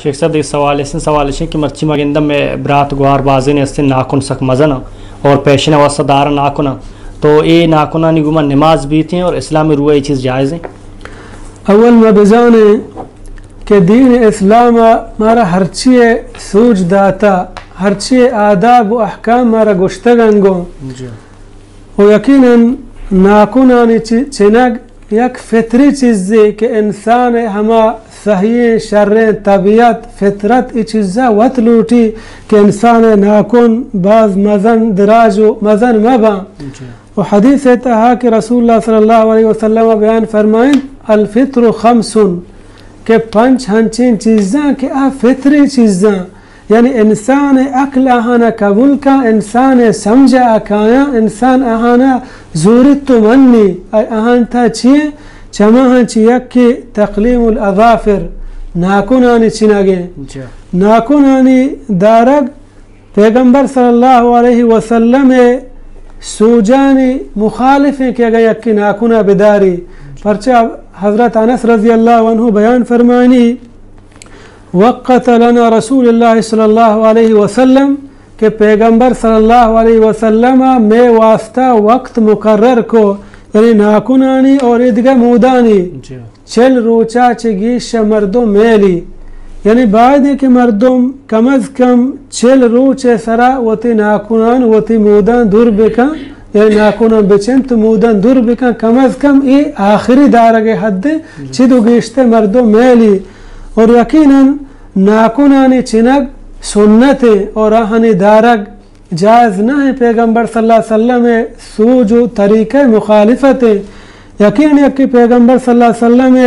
شیخ صاحب ایک سوال ہے کہ مرچی مگندہ میں برات گوار بازی نے اسے ناکن سک مزنا اور پیشن واسطہ دار ناکنا تو یہ ناکنا نگما نماز بھی تھیں اور اسلامی روح یہ چیز جائز ہے؟ اول میں بجانے کہ دین اسلام مارا ہرچی سوج داتا ہرچی آداب و احکام مارا گشتگنگو و یقیناً ناکنانی چنگ یک فطری چیزی کہ انسان ہما صحیح شر طبیعت فطرت ای چیزا وط لوٹی کہ انسان ناکن باز مزن دراج و مزن مبا و حدیث تہا کہ رسول اللہ صلی اللہ علیہ وسلم بیان فرمائیں الفطر خمسن کہ پنچ ہنچین چیزاں کہ فطری چیزاں یعنی انسان عقل آہانا قبول کا انسان سمجھا اکایا انسان آہانا زورت تو منی آہان تھا چھئے چما ہنچی یک کی تقلیم الاظافر ناکنانی چنگے ناکنانی دارگ پیغمبر صلی اللہ علیہ وسلم سوجانی مخالف ہیں کہ اگر یک کی ناکنا بداری پرچہ حضرت انس رضی اللہ عنہ بیان فرمانی وقت لنا رسول اللہ صلی اللہ علیہ وسلم کہ پیغمبر صلی اللہ علیہ وسلم میں واسطہ وقت مقرر کو یعنی ناکنانی اور ادگا مودانی چل روچا چگیش مردم میلی یعنی بعد کہ مردم کم از کم چل روچ سرا وتی ناکنان وتی مودان دور بکن یعنی ناکنان بچن تو مودان دور بکن کم از کم ای آخری دارگ حد چیدو گیشتے مردم میلی اور یقیناً ناکنانی چنگ سنت اور آہنی دارگ جائز نہ ہے پیغمبر صلی اللہ علیہ وسلم سوج و طریقہ مخالفت یقین یکی پیغمبر صلی اللہ علیہ وسلم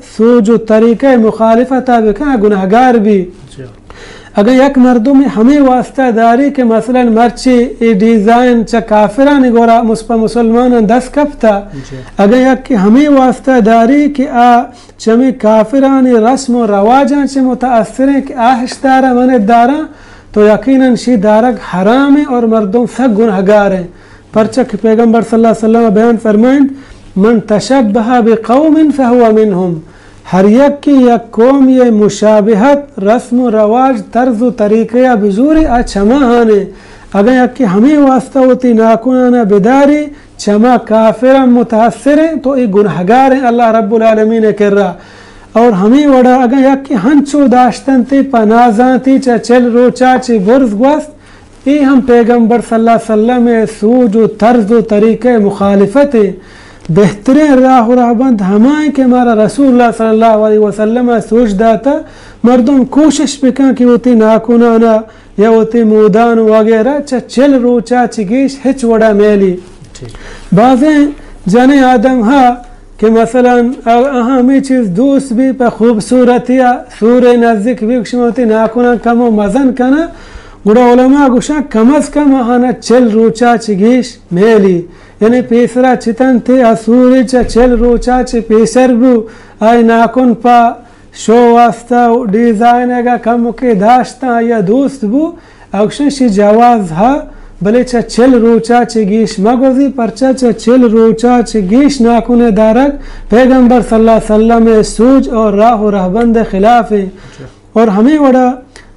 سوج و طریقہ مخالفت بکا گناہگار بھی اگر یک مردم ہمیں واسطہ داری کہ مثلا مرچی ڈیزائن چا کافرانی گورا مسلمان دس کفتا اگر یک ہمیں واسطہ داری کہ چمی کافرانی رسم و رواجان چے متاثر ہیں کہ آہشتارا منت دارا تو یقیناً شی دارک حرام ہے اور مردم سب گناہگار ہیں پرچک پیغمبر صلی اللہ علیہ وسلم بیان فرمائیں من تشبہ بقوم فہو منہم ہر یک کی یک قوم یہ مشابہت رسم و رواج طرز و طریقہ بزوری چما آنے اگر یک کی ہمیں واسطہ ہوتی ناکنانہ بداری چما کافرہ متاثر ہیں تو یہ گناہگار ہیں اللہ رب العالمین کر رہا اور ہمیں وڑا اگر یک کی ہنچو داشتن تی پنازان تی چا چل روچا چی برز گوست یہ ہم پیغمبر صلی اللہ علیہ وسلم سوج و طرز و طریقہ مخالفت بہترین راہ و راہبند ہمائیں کہ ہمارا رسول اللہ صلی اللہ علیہ وسلم سوچ داتا مردم کوشش بکن کہ وہ تی ناکنانا یا وہ تی مودان وغیرہ چا چل روچا چگیش ہچ وڑا میلی بعضیں جانے آدم ہاں کہ مثلا ہمیں چیز دوست بھی پہ خوبصورتیا سورہ نزدیک بھی کشموتی ناکنان کم و مزن کنا گوڑا علماء گوشا کم از کم آہانا چل روچا چگیش میلی یعنی پیسرا چتن تھے سوری چا چل روچا چی پیسر بو آئی ناکن پا شو واسطہ ڈیزائن اگا کم کے داشتا یا دوست بو اکشن شی جواز ہا بلے چا چل روچا چی گیش مگوزی پرچا چا چل روچا چی گیش ناکن دارک پیغمبر صلی اللہ علیہ وسلم سوج اور راہ و رہبند خلاف ہیں اور ہمیں وڑا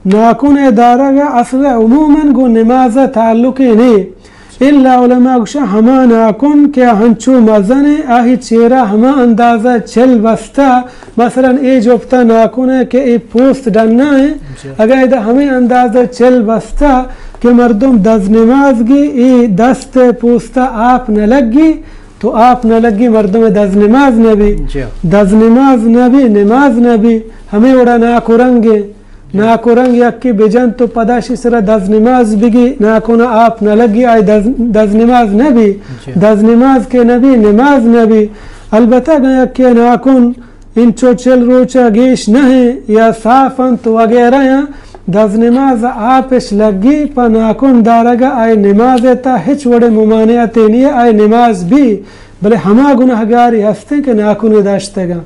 ناکن دارک اصل عموماً گو نماز تعلقی نہیں اللہ علماء گوشا ہما ناکن کیا ہنچو مزن آہی چیرہ ہما اندازہ چل بستا مثلا ای جوبتا ناکن ہے کہ ای پوست ڈننا ہے اگر ایدہ ہمیں اندازہ چل بستا کہ مردم دز نماز گی ای دست پوستا آپ نہ لگی تو آپ نہ لگی مردم دز نماز نبی دز نماز نبی نماز نبی ہمیں اڑا ناکرنگے ناکرنگ یکی بجن تو پداشی سرا دز نماز بگی ناکونا آپ نہ لگی آئی دز نماز نبی دز نماز کے نبی نماز نبی البتہ گیا کہ ناکن انچو چل روچا گیش نہیں یا صافنت وغیرہ یا دز نماز آپش لگی پا ناکن دارگا آئی نماز تا ہچ وڑے ممانعت نہیں آئی نماز بھی بلے ہما گناہگاری ہستے کہ ناکن داشتے گا